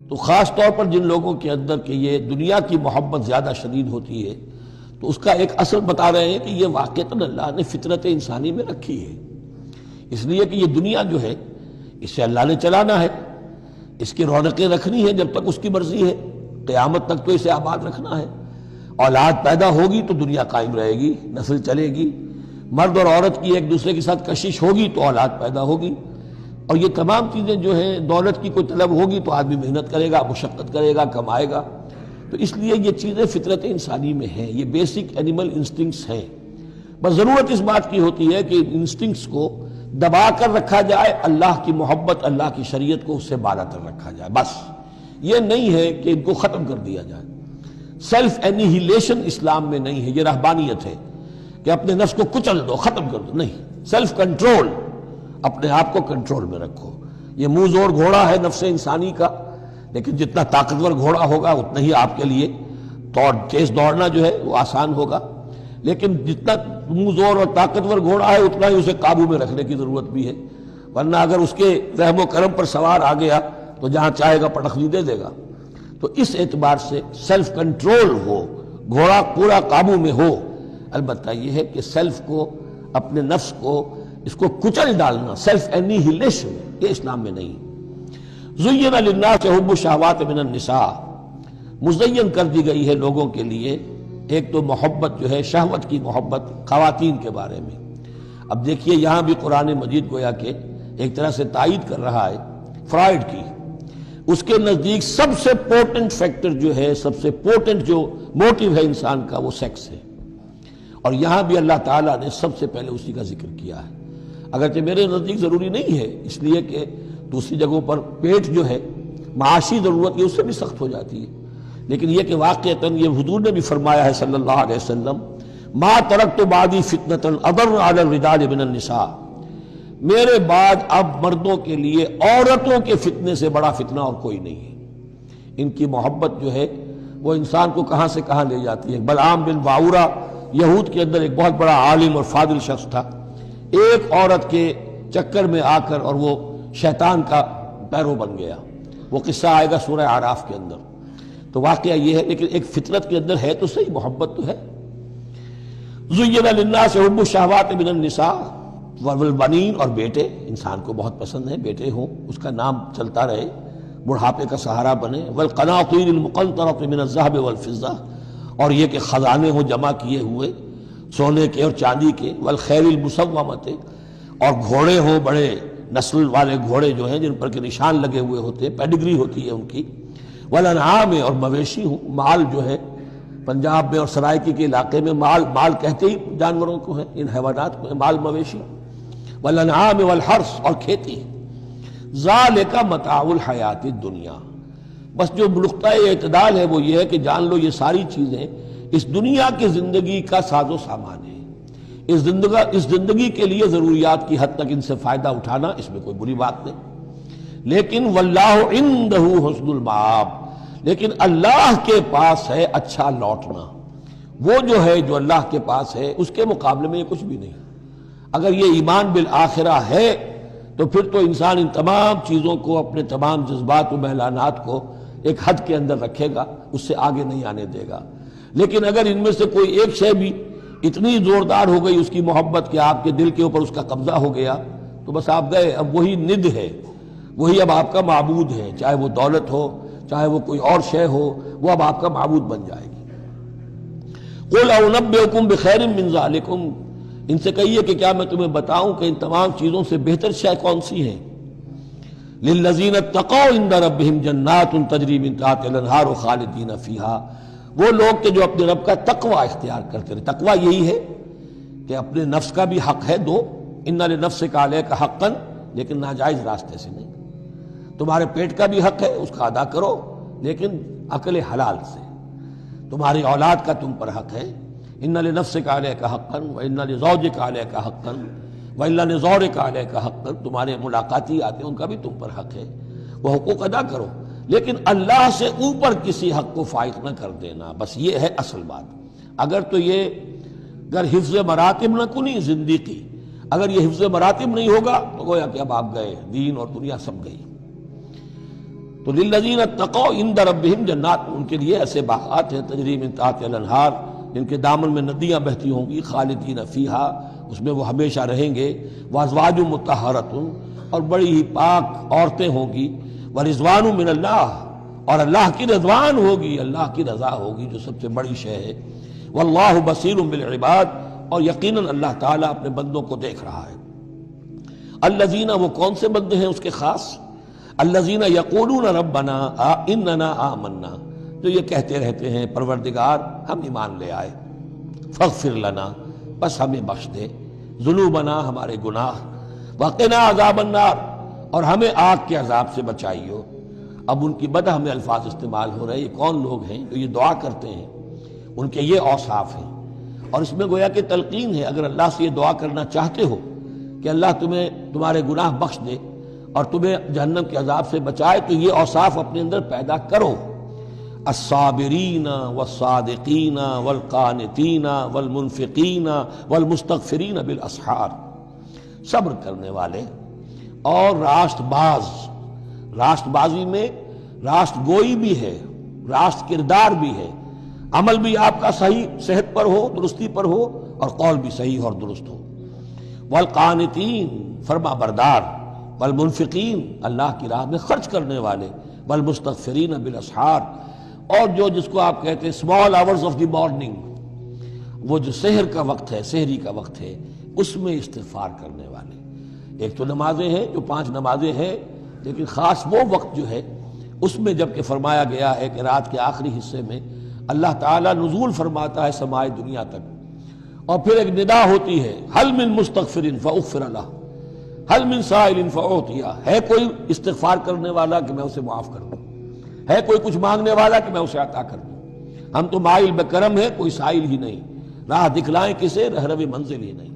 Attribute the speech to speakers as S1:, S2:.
S1: تو خاص طور پر جن لوگوں کے اندر کہ یہ دنیا کی محبت زیادہ شدید ہوتی ہے، تو اس کا ایک اصل بتا رہے ہیں کہ یہ واقعتاً اللہ نے فطرت انسانی میں رکھی ہے، اس لیے کہ یہ دنیا جو ہے اسے اللہ نے چلانا ہے، اس کی رونقیں رکھنی ہے جب تک اس کی مرضی ہے، قیامت تک تو اسے آباد رکھنا ہے۔ اولاد پیدا ہوگی تو دنیا قائم رہے گی، نسل چلے گی، مرد اور عورت کی ایک دوسرے کے ساتھ کشش ہوگی تو اولاد پیدا ہوگی، اور یہ تمام چیزیں جو ہیں، دولت کی کوئی طلب ہوگی تو آدمی محنت کرے گا، مشقت کرے گا، کمائے گا، تو اس لیے یہ چیزیں فطرت انسانی میں ہیں، یہ بیسک اینیمل انسٹنکٹس ہیں۔ بس ضرورت اس بات کی ہوتی ہے کہ انسٹنکٹس کو دبا کر رکھا جائے، اللہ کی محبت، اللہ کی شریعت کو اس سے بالا تر رکھا جائے، بس یہ نہیں ہے کہ ان کو ختم کر دیا جائے۔ سیلف اینیہیلیشن اسلام میں نہیں ہے، یہ رہبانیت ہے کہ اپنے نفس کو کچل دو، ختم کر دو، نہیں، سیلف کنٹرول، اپنے آپ کو کنٹرول میں رکھو۔ یہ منہ زور گھوڑا ہے نفس انسانی کا، لیکن جتنا طاقتور گھوڑا ہوگا اتنا ہی آپ کے لیے تیز دوڑنا جو ہے وہ آسان ہوگا، لیکن جتنا منہ زور اور طاقتور گھوڑا ہے اتنا ہی اسے قابو میں رکھنے کی ضرورت بھی ہے، ورنہ اگر اس کے رحم و کرم پر سوار آ گیا تو جہاں چاہے گا پٹخنی دے دے گا۔ تو اس اعتبار سے سیلف کنٹرول ہو، گھوڑا پورا قابو میں ہو۔ البتہ یہ ہے کہ سیلف کو، اپنے نفس کو، اس کو کچل ڈالنا، سیلف اینیہیلیشن، یہ اسلام میں نہیں۔ زین للناس حب الشہوات من النساء، مزین کر دی گئی ہے لوگوں کے لیے ایک تو محبت جو ہے، شہوت کی محبت خواتین کے بارے میں۔ اب دیکھیے یہاں بھی قرآن مجید گویا کہ ایک طرح سے تائید کر رہا ہے فرائڈ کی۔ اس کے نزدیک سب سے پورٹنٹ فیکٹر جو ہے، سب سے پورٹنٹ جو موٹیو ہے انسان کا، وہ سیکس ہے، اور یہاں بھی اللہ تعالیٰ نے سب سے پہلے اسی کا ذکر کیا ہے۔ اگرچہ میرے نزدیک ضروری نہیں ہے، اس لیے کہ دوسری جگہوں پر پیٹ جو ہے، معاشی ضرورت یہ اس سے بھی سخت ہو جاتی ہے، لیکن یہ کہ واقعتاً یہ حضور نے بھی فرمایا ہے صلی اللہ علیہ وسلم، ما ترکت بعدی فتنة اضر علی الرجال من النساء، میرے بعد اب مردوں کے لیے عورتوں کے فتنے سے بڑا فتنہ اور کوئی نہیں ہے۔ ان کی محبت جو ہے وہ انسان کو کہاں سے کہاں لے جاتی ہے۔ بلعام بن باورہ یہود کے اندر ایک بہت بڑا عالم اور فاضل شخص تھا، ایک عورت کے چکر میں آ کر اور وہ شیطان کا پیرو بن گیا۔ وہ قصہ آئے گا سورہ اعراف کے اندر۔ تو واقعہ یہ ہے، لیکن ایک فطرت کے اندر ہے تو صحیح، محبت تو ہے۔ زین للناس حب الشہوات من النساء والبنین، اور بیٹے انسان کو بہت پسند ہے، بیٹے ہوں، اس کا نام چلتا رہے، بڑھاپے کا سہارا بنے۔ والقناطیر المقنطرۃ من الذهب والفضہ، اور یہ کہ خزانے ہوں جمع کیے ہوئے سونے کے اور چاندی کے۔ والخیل المسومۃ، اور گھوڑے ہوں، بڑے نسل والے گھوڑے جو ہیں جن پر کے نشان لگے ہوئے ہوتے ہیں، پیڈگری ہوتی ہے ان کی۔ والانعام، اور مویشی ہوں، مال جو ہے پنجاب میں اور سرائکی کے علاقے میں مال کہتے ہی جانوروں کو ہے، ان حیوانات کو ہے مال مویشی۔ والانعام والحرث، اور کھیتی۔ ذالک متاع الحیات الدنیا، بس جو نقطۂ اعتدال ہے وہ یہ ہے کہ جان لو یہ ساری چیزیں اس دنیا کی زندگی کا ساز و سامان ہے۔ اس زندگی کے لیے ضروریات کی حد تک ان سے فائدہ اٹھانا، اس میں کوئی بری بات نہیں، لیکن واللہ عندہ حسن المآب، لیکن اللہ کے پاس ہے اچھا لوٹنا۔ وہ جو ہے جو اللہ کے پاس ہے اس کے مقابلے میں یہ کچھ بھی نہیں۔ اگر یہ ایمان بالآخرہ ہے تو پھر تو انسان ان تمام چیزوں کو، اپنے تمام جذبات و میلانات کو ایک حد کے اندر رکھے گا، اس سے آگے نہیں آنے دے گا۔ لیکن اگر ان میں سے کوئی ایک شے بھی اتنی زوردار ہو گئی اس کی محبت کہ آپ کے دل کے اوپر اس کا قبضہ ہو گیا، تو بس آپ گئے، اب وہی ند ہے، وہی اب آپ کا معبود ہے، چاہے وہ دولت ہو، چاہے وہ کوئی اور شے ہو، وہ اب آپ کا معبود بن جائے گی۔ قُلْ أُنَبِّئُكُم بِخَيْرٍ مِّن ذَلِكُمْ، ان سے کہیے کہ کیا میں تمہیں بتاؤں کہ ان تمام چیزوں سے بہتر شے کون سی ہیں؟ لِلَّذِينَ اتَّقَوْا عِندَ رَبِّهِمْ جَنَّاتٌ تَجْرِی مِن تَحْتِهَا الْأَنْہَارُ خَالِدِینَ فِیہَا، وہ لوگ کہ جو اپنے رب کا تقوی اختیار کرتے رہے۔ تقوی یہی ہے کہ اپنے نفس کا بھی حق ہے دو، اِنَّ لِنَفْسِکَ عَلَیکَ حَقًّا، لیکن ناجائز راستے سے نہیں۔ تمہارے پیٹ کا بھی حق ہے، اس کا ادا کرو، لیکن عقل حلال سے۔ تمہاری اولاد کا تم پر حق ہے، اِنَّ لِنَفْسِکَ عَلَیکَ حَقًّا وَإِنَّ لِزَوْجِکَ عَلَیکَ حَقًّا وَإِنَّ لِزَوْرِکَ عَلَیکَ حَقًّا، تمہارے ملاقاتی آتے ہیں ان کا بھی تم پر حق ہے، وہ حقوق ادا کرو، لیکن اللہ سے اوپر کسی حق کو فائق نہ کر دینا، بس یہ ہے اصل بات۔ اگر تو یہ اگر حفظ مراتب نہ کنی زندگی، اگر یہ حفظ مراتب نہیں ہوگا تو گویا کہ اب آپ گئے، دین اور دنیا سب گئی۔ تو للذین اتقوا عند ربہم جنات، ان کے لیے ایسے باغات ہیں تجری من تحتہا الانہار، جن کے دامن میں ندیاں بہتی ہوں گی، خالدین فیہا، اس میں وہ ہمیشہ رہیں گے، وازواج مطہرۃ، اور بڑی ہی پاک عورتیں ہوں گی، ورضوان من اللہ، اور اللہ کی رضوان ہوگی، اللہ کی رضا ہوگی جو سب سے بڑی شے ہے، واللہ بصیر بالعباد، اور یقیناً اللہ تعالیٰ اپنے بندوں کو دیکھ رہا ہے۔ الذین، وہ کون سے بندے ہیں اس کے خاص؟ الذین یقولون ربنا اننا آمنا، جو یہ کہتے رہتے ہیں پروردگار ہم ایمان لے آئے، فاغفر لنا، بس ہمیں بخش دے، ذنوبنا، ہمارے گناہ، وقنا عذاب النار، اور ہمیں آگ کے عذاب سے بچائیو۔ اب ان کی بدح میں الفاظ استعمال ہو رہے ہیں، یہ کون لوگ ہیں جو یہ دعا کرتے ہیں، ان کے یہ اوصاف ہیں، اور اس میں گویا کہ تلقین ہے، اگر اللہ سے یہ دعا کرنا چاہتے ہو کہ اللہ تمہیں تمہارے گناہ بخش دے اور تمہیں جہنم کے عذاب سے بچائے، تو یہ اوصاف اپنے اندر پیدا کرو، الصابرین والصادقین والقانتین والمنفقین والمستغفرین بالاسحار، صبر کرنے والے اور راست باز، راست بازی میں راست گوئی بھی ہے، راست کردار بھی ہے، عمل بھی آپ کا صحیح صحت پر ہو، درستی پر ہو، اور قول بھی صحیح اور درست ہو، والقانتین، فرما بردار، والمنفقین، اللہ کی راہ میں خرچ کرنے والے، والمستغفرین بالاسحار، اور جو جس کو آپ کہتے ہیں small hours of the morning, وہ جو سحر کا وقت ہے، سحری کا وقت ہے، اس میں استغفار کرنے والے۔ ایک تو نمازیں ہیں جو 5 نمازیں ہیں، لیکن خاص وہ وقت جو ہے اس میں جب کہ فرمایا گیا ہے کہ رات کے آخری حصے میں اللہ تعالیٰ نزول فرماتا ہے سمائے دنیا تک، اور پھر ایک ندا ہوتی ہے، حل من مستغفر فاغفر لہ، حل من سائل فاعطیہ، ہے کوئی استغفار کرنے والا کہ میں اسے معاف کر دوں، ہے کوئی کچھ مانگنے والا کہ میں اسے عطا کر دوں۔ ہم تو مائل بکرم ہے، کوئی سائل ہی نہیں، راہ دکھلائیں کسے، رہرو منزل ہی نہیں۔